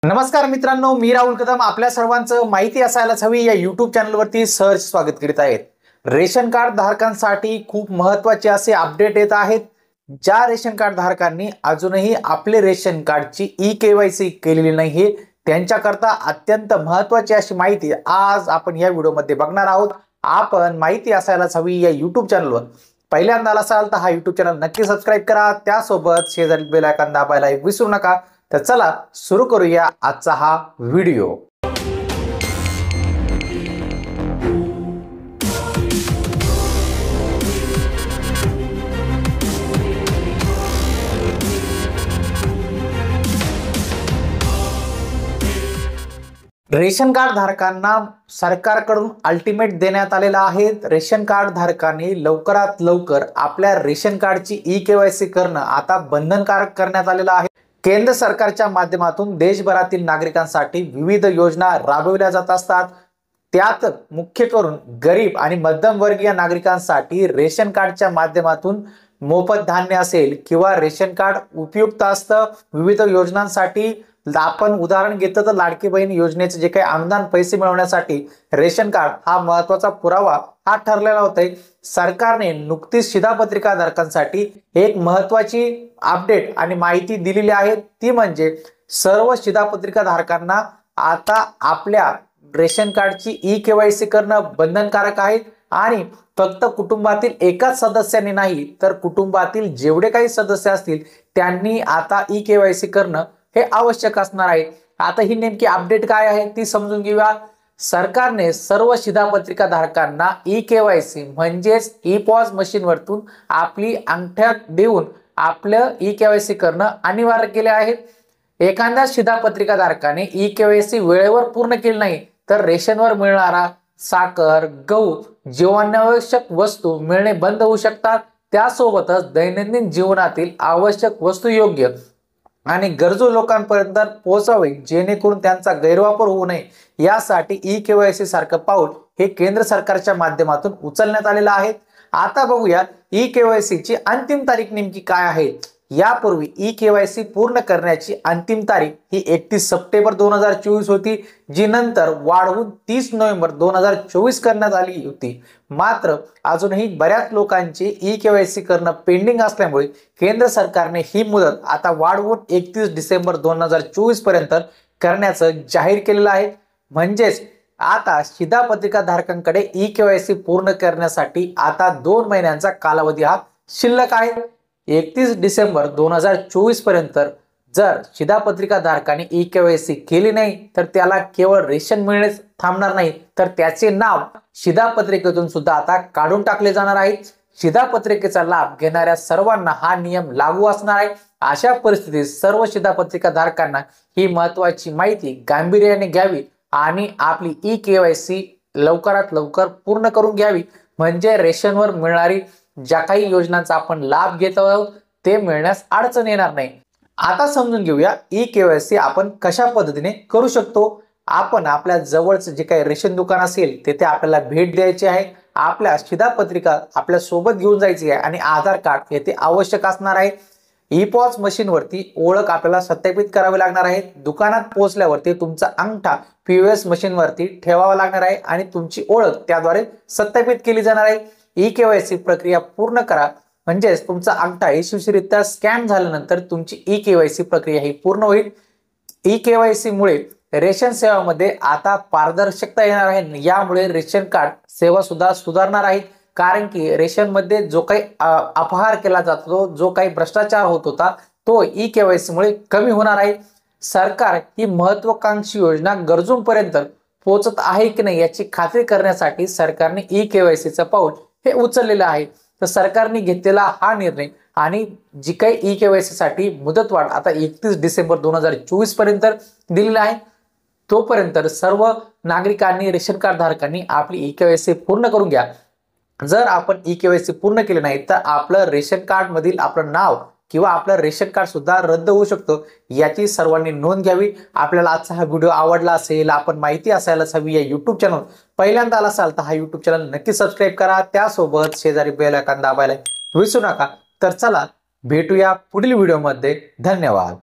नमस्कार मित्रांनो, मी राहुल कदम आपल्या सर्वांचं माहिती असायलाच हवी या YouTube चॅनलवरती सहर्ष स्वागत करीत आहेत। रेशन कार्ड धारकांसाठी खूप महत्त्वाचे असे अपडेट येत आहेत। ज्या रेशन कार्ड धारकांनी अजूनही आपले रेशन कार्डची ई-केवायसी केलेली नाहीये त्यांच्याकरता अत्यंत महत्त्वाची अशी माहिती आज आपण या व्हिडिओमध्ये बघणार आहोत। आपण माहिती असायलाच हवी या YouTube चॅनलवर पहिल्यांदा असाल तर हा YouTube चॅनल नक्की सबस्क्राइब करा, त्यासोबत शेजारी बेल आयकॉन दाबायला विसरू नका। तर चला सुरू करूया आजचा हा व्हिडिओ। रेशन कार्ड धारकांना सरकारकडून अल्टिमेट देण्यात आलेला आहे। रेशन कार्ड धारकांनी लवकरात लवकर आपल्या रेशन कार्डची ई-केवायसी करणं आता बंधनकारक करण्यात आलेलं आहे। केंद्र सरकारच्या माध्यमातून देशभरातील नागरिकांसाठी विविध योजना राबविल्या जात असतात। त्यात मुख्य करून गरीब आणि मध्यमवर्गीय नागरिकांसाठी रेशन कार्डच्या माध्यमातून मोफत धान्य असेल किंवा रेशन कार्ड उपयुक्त असतं। विविध योजनांसाठी आपण उदाहरण घेतलं तर लाडकी बहीण योजनेचे जे काही अनुदान पैसे मिळवण्यासाठी रेशन कार्ड हा महत्त्वाचा पुरावा हा ठरलेला होता। सरकारने नुकतीच शिधापत्रिका धारकांसाठी एक महत्त्वाची अपडेट आणि माहिती दिलेली आहे, ती म्हणजे सर्व शिधापत्रिका धारकांना आता आपल्या रेशन कार्डची ई-केवायसी करणं बंधनकारक आहे आणि फक्त कुटुंबातील एकाच सदस्याने नाही तर कुटुंबातील जेवढे काही सदस्य असतील त्यांनी आता ई-केवायसी करणं हे आवश्यक असणार आहे। आता ही नेमकी अपडेट काय आहे ती समजून घेऊया। सरकारने सर्व शिधापत्रिका धारकांना ई-केवायसी म्हणजेच ई-पॉस मशीनवरतून आपली अंगठ्या देऊन आपलं ई-केवायसी करणं अनिवार्य केले आहे। एखाद्या शिधापत्रिका धारकाने ई-केवायसी वेळेवर पूर्ण केली नाही तर रेशनवर मिळणारा साखर, गहू, जीवनावश्यक वस्तू मिळणे बंद होऊ शकतात। त्यासोबतच दैनंदिन जीवनातील आवश्यक वस्तू योग्य आणि गरजू लोकांपर्यंत पोहोचावे जेणेकरून त्यांचा गैरवापर होऊ नये यासाठी ई-केवायसी सारखं पाऊल हे केंद्र सरकारच्या माध्यमातून उचलण्यात आलेलं आहे। आता बघूया ई-केवायसी ची अंतिम तारीख नेमकी काय आहे। यापूर्वी ई-केवायसी पूर्ण करण्याची अंतिम तारीख ही 31 सप्टेंबर 2024 होती, जी नंतर वाढवून 30 नोव्हेंबर 2024 करण्यात आली होती। मात्र अजूनही बऱ्याच लोकांची ई-केवायसी करणं पेंडिंग असल्यामुळे केंद्र सरकारने ही मुदत आता वाढवून 31 डिसेंबर 2024 पर्यंत करण्याचं जाहीर केलेलं आहे। म्हणजेच आता शिधापत्रिका धारकांकडे ई-केवायसी पूर्ण करण्यासाठी आता 2 महिन्यांचा कालावधी हा शिल्लक आहे। 31 डिसेंबर 2024 पर्यंत जर शिधापत्रिका धारकाने ई-केवायसी केली नाही तर त्याला केवळ रेशन मिळणेच थांबणार नाही तर त्याचे नाव शिधापत्रिकेतून सुद्धा आता काढून टाकले जाणार आहे। शिधापत्रिकेचा लाभ घेणाऱ्या सर्वांना हा नियम लागू असणार आहे। अशा परिस्थितीत सर्व शिधापत्रिका धारकांना ही महत्त्वाची माहिती गांभीर्याने घ्यावी आणि आपली ई-केवायसी लवकरात लवकर पूर्ण करून घ्यावी, म्हणजे रेशनवर मिळणारी ज्या काही योजनांचा आपण लाभ घेत आहोत ते मिळण्यास अडचण येणार नाही। आता समजून घेऊया ई-केवायसी आपण कशा पद्धतीने करू शकतो। आपण आपल्या जवळचं जे काही रेशन दुकान असेल तेथे आपल्याला भेट द्यायची आहे, आपल्या शिधापत्रिका आपल्या सोबत घेऊन जायची आहे आणि आधार कार्ड येथे आवश्यक असणार आहे। ई-पॉस मशीनवरती ओळख आपल्याला सत्यापित करावी लागणार आहे। दुकानात पोहोचल्यावरती तुमचा अंगठा POS मशीनवरती ठेवावा लागणार आहे आणि तुमची ओळख त्याद्वारे सत्यापित केली जाणार आहे। ई-केवायसी प्रक्रिया पूर्ण करा, म्हणजेच तुमचा अंगठा यशस्वीरित्या स्कॅन झाल्यानंतर तुमची ई-केवायसी प्रक्रिया ही पूर्ण होईल। ई-केवायसी मुळे रेशन सेवामध्ये आता पारदर्शकता येणार आहे। यामुळे रेशन कार्ड सेवा सुद्धा सुधारणार आहे, कारण की रेशन मध्ये जो काही अपहार केला जातो, जो काही भ्रष्टाचार होत होता तो ई-केवायसी मुळे कमी होणार आहे। सरकार ही महत्त्वाकांक्षी योजना गरजूंपर्यंत पोहोचत आहे की नाही याची खात्री करण्यासाठी सरकारने ई-केवायसीचं पाऊल हे उचललेलं आहे। तर सरकारने घेतलेला हा निर्णय आणि जी काही ई-केवायसी साठी मुदतवाढ आता 31 डिसेंबर 2024 पर्यंत दिलेला आहे, तोपर्यंत सर्व नागरिकांनी रेशन कार्ड धारकांनी आपली ई-केवायसी पूर्ण करून घ्या। जर आपण ई-केवायसी पूर्ण केले नाही तर आपलं रेशन कार्ड मधील आपलं नाव किंवा आपलं रेशन कार्ड सुद्धा रद्द होऊ शकतो, याची सर्वांनी नोंद घ्यावी। आपल्याला आजचा हा व्हिडिओ आवडला असेल, आपण माहिती असायलाच हवी या YouTube चॅनल पहिल्यांदा असाल तर हा YouTube चॅनल नक्की सबस्क्राइब करा, त्यासोबत शेजारी बेल आयकॉन दाबायला विसरू नका। तर चला भेटूया पुढील व्हिडिओमध्ये। धन्यवाद।